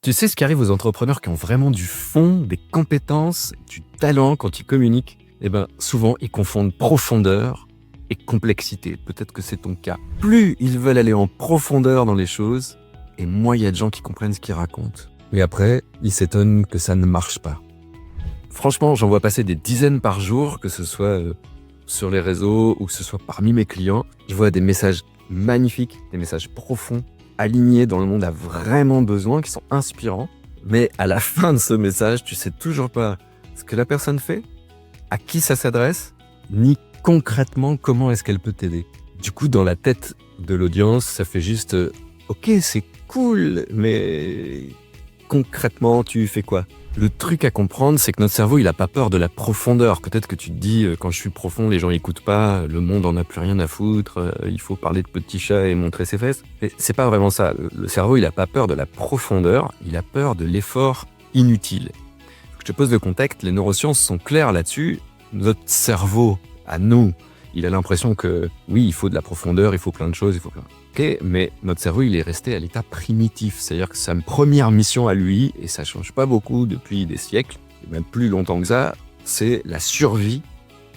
Tu sais ce qui arrive aux entrepreneurs qui ont vraiment du fond, des compétences, du talent quand ils communiquent? Eh ben, souvent, ils confondent profondeur et complexité. Peut-être que c'est ton cas. Plus ils veulent aller en profondeur dans les choses, et moins il y a de gens qui comprennent ce qu'ils racontent. Et après, ils s'étonnent que ça ne marche pas. Franchement, j'en vois passer des dizaines par jour, que ce soit sur les réseaux ou que ce soit parmi mes clients. Je vois des messages magnifiques, des messages profonds, alignés dont le monde a vraiment besoin, qui sont inspirants. Mais à la fin de ce message, tu sais toujours pas ce que la personne fait, à qui ça s'adresse, ni concrètement comment est-ce qu'elle peut t'aider. Du coup, dans la tête de l'audience, ça fait juste ok, c'est cool, mais concrètement, tu fais quoi? Le truc à comprendre, c'est que notre cerveau, il a pas peur de la profondeur. Peut-être que tu te dis, quand je suis profond, les gens écoutent pas, le monde en a plus rien à foutre, il faut parler de petits chats et montrer ses fesses. Mais c'est pas vraiment ça. Le cerveau, il a pas peur de la profondeur, il a peur de l'effort inutile. Je te pose le contexte, les neurosciences sont claires là-dessus. Notre cerveau, à nous, il a l'impression que oui, il faut de la profondeur, il faut plein de choses, il faut plein. Ok, mais notre cerveau, il est resté à l'état primitif. C'est-à-dire que sa première mission à lui, et ça change pas beaucoup depuis des siècles, et même plus longtemps que ça, c'est la survie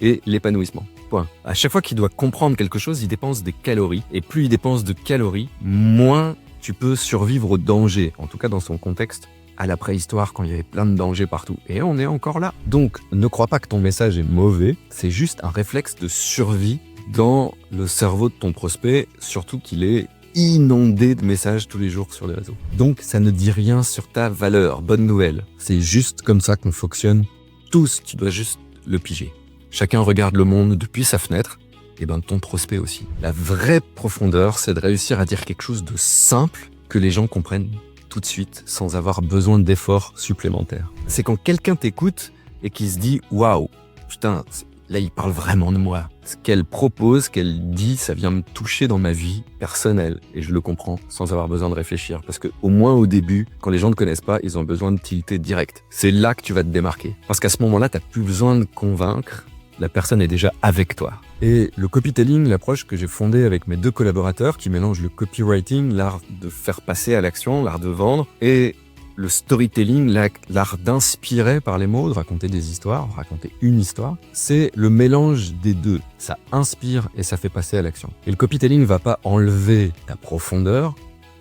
et l'épanouissement. Point. À chaque fois qu'il doit comprendre quelque chose, il dépense des calories. Et plus il dépense de calories, moins tu peux survivre au danger. En tout cas, dans son contexte, à la préhistoire, quand il y avait plein de dangers partout. Et on est encore là. Donc, ne crois pas que ton message est mauvais. C'est juste un réflexe de survie dans le cerveau de ton prospect, surtout qu'il est inondé de messages tous les jours sur les réseaux. Donc, ça ne dit rien sur ta valeur. Bonne nouvelle. C'est juste comme ça qu'on fonctionne tous. Tu dois juste le piger. Chacun regarde le monde depuis sa fenêtre. Et ben, ton prospect aussi. La vraie profondeur, c'est de réussir à dire quelque chose de simple que les gens comprennent tout de suite sans avoir besoin d'efforts supplémentaires. C'est quand quelqu'un t'écoute et qui se dit « Waouh, putain, là il parle vraiment de moi. Ce qu'elle propose, ce qu'elle dit, ça vient me toucher dans ma vie personnelle. » Et je le comprends sans avoir besoin de réfléchir. Parce que au moins au début, quand les gens ne te connaissent pas, ils ont besoin de tilter direct. C'est là que tu vas te démarquer. Parce qu'à ce moment-là, tu n'as plus besoin de convaincre. La personne est déjà avec toi. Et le copytelling, l'approche que j'ai fondée avec mes 2 collaborateurs qui mélangent le copywriting, l'art de faire passer à l'action, l'art de vendre, et le storytelling, l'art d'inspirer par les mots, de raconter des histoires, raconter une histoire, c'est le mélange des deux. Ça inspire et ça fait passer à l'action. Et le copytelling ne va pas enlever ta profondeur,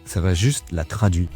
ça va juste la traduire.